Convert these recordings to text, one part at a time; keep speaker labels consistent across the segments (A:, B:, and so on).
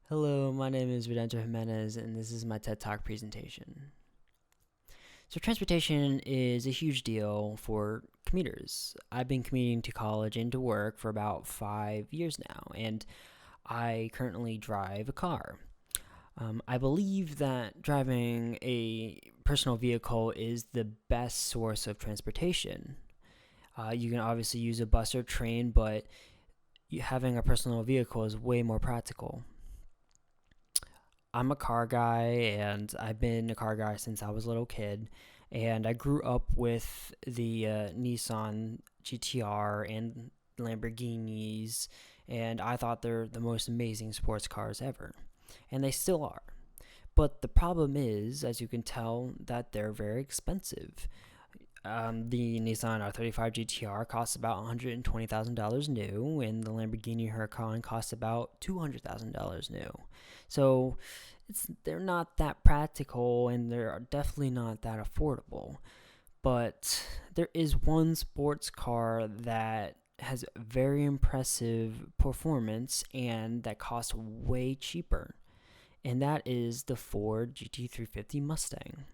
A: Hello, my name is Redentor Jimenez, and this is my TED Talk presentation. So, transportation is a huge deal for commuters. I've been commuting to college and to work for about 5 years now, and I currently drive a car. I believe that driving a personal vehicle is the best source of transportation. You can obviously use a bus or train, but having a personal vehicle is way more practical. I'm a car guy, and I've been a car guy since I was a little kid. And I grew up with the Nissan GTR and Lamborghinis, and I thought they're the most amazing sports cars ever. And they still are. But the problem is, as you can tell, that they're very expensive. The Nissan R35 GTR costs about $120,000 new, and the Lamborghini Huracan costs about $200,000 new. So they're not that practical, and they're definitely not that affordable. But there is one sports car that has very impressive performance and that costs way cheaper, and that is the Ford GT350 Mustang.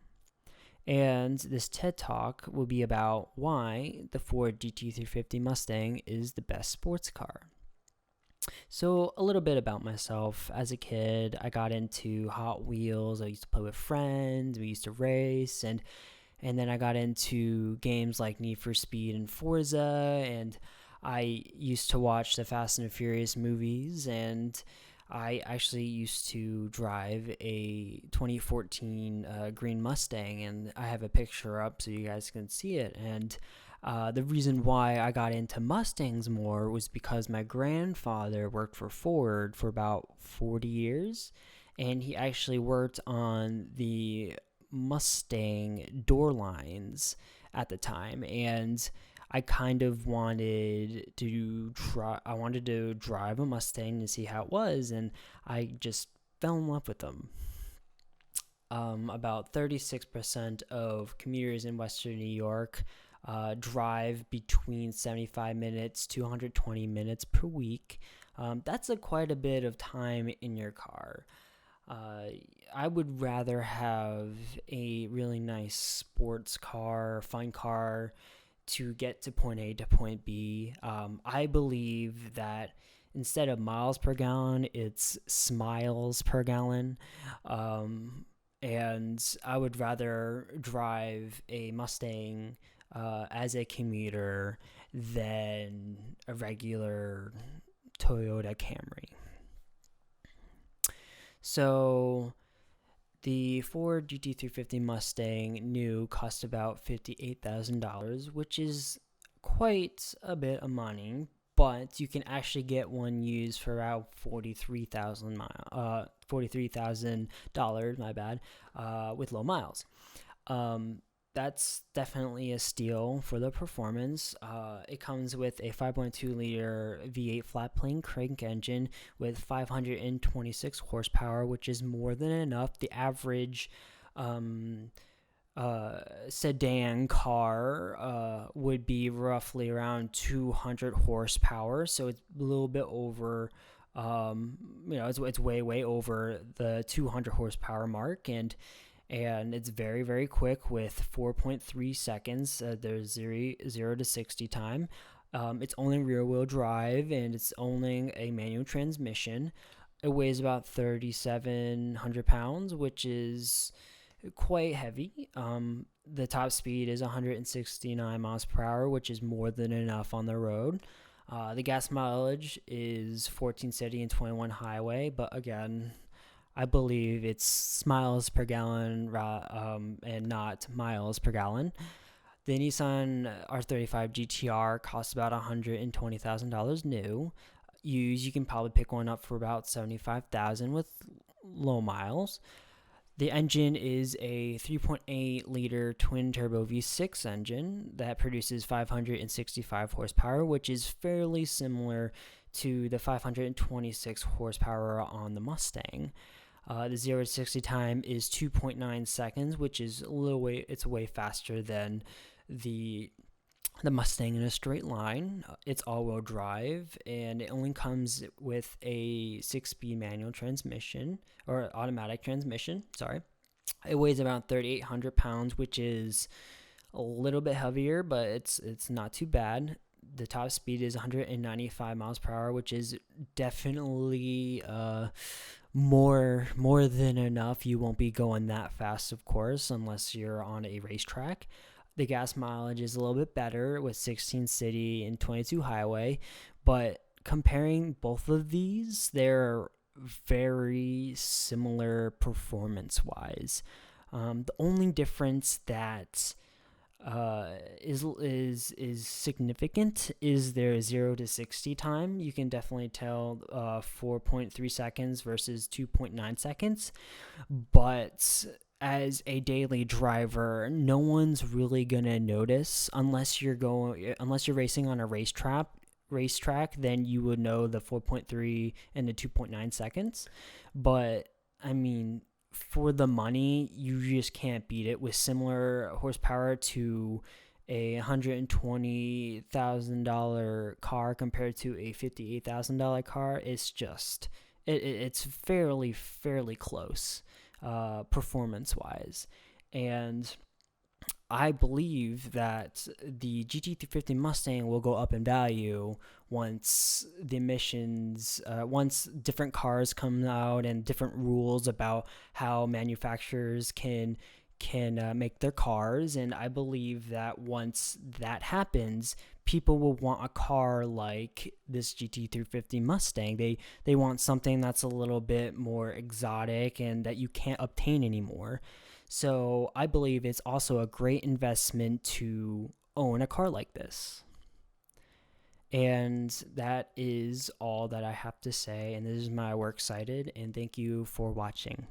A: And this TED Talk will be about why the Ford GT350 Mustang is the best sports car. So, a little bit about myself. As a kid, I got into Hot Wheels. I used to play with friends. We used to race, and then I got into games like Need for Speed and Forza, and I used to watch the Fast and Furious movies, and I actually used to drive a 2014 green Mustang, and I have a picture up so you guys can see it. And the reason why I got into Mustangs more was because my grandfather worked for Ford for about 40 years, and he actually worked on the Mustang door lines at the time. And I kind of wanted to try. I wanted to drive a Mustang and see how it was, and I just fell in love with them. About 36% of commuters in Western New York drive between 75 minutes to 120 minutes per week. That's quite a bit of time in your car. I would rather have a really nice sports car, fun car, to get to point A to point B. I believe that instead of miles per gallon, it's smiles per gallon. And I would rather drive a Mustang as a commuter than a regular Toyota Camry. So the Ford GT350 Mustang new cost about $58,000, which is quite a bit of money, but you can actually get one used for about $43,000, my bad, with low miles. That's definitely a steal for the performance. It comes with a 5.2 liter V8 flat plane crank engine with 526 horsepower, which is more than enough. The average sedan car would be roughly around 200 horsepower, so it's a little bit over. It's way over the 200 horsepower mark, and it's very, very quick with 4.3 seconds. There's 0 to 60 time. It's only rear wheel drive, and it's only a manual transmission. It weighs about 3,700 pounds, which is quite heavy. The top speed is 169 miles per hour, which is more than enough on the road. The gas mileage is 14 city and 21 highway, but again, I believe it's miles per gallon and not miles per gallon. The Nissan R35 GTR costs about $120,000 new. Used, you can probably pick one up for about $75,000 with low miles. The engine is a 3.8 liter twin turbo V6 engine that produces 565 horsepower, which is fairly similar to the 526 horsepower on the Mustang. The 0 to 60 time is 2.9 seconds, which is it's way faster than the the Mustang in a straight line. It's all-wheel drive, and it only comes with a 6-speed manual transmission or automatic transmission. Sorry, it weighs about 3,800 pounds, which is a little bit heavier, but it's not too bad. The top speed is 195 miles per hour, which is definitely more than enough. You won't be going that fast, of course, unless you're on a racetrack. The gas mileage is a little bit better with 16 city and 22 highway, but comparing both of these, they're very similar performance wise. The only difference that is significant is their 0 to 60 time. You can definitely tell 4.3 seconds versus 2.9 seconds, but as a daily driver, no one's really gonna notice unless you're racing on a racetrack, then you would know the 4.3 and the 2.9 seconds. But I mean, for the money, you just can't beat it with similar horsepower to a $120,000 car compared to a $58,000 car. It's fairly close performance wise. And I believe that the GT350 Mustang will go up in value once different cars come out and different rules about how manufacturers can make their cars. And I believe that once that happens, people will want a car like this GT350 Mustang. They want something that's a little bit more exotic and that you can't obtain anymore. So I believe it's also a great investment to own a car like this. And that is all that I have to say. And this is my works cited. And thank you for watching.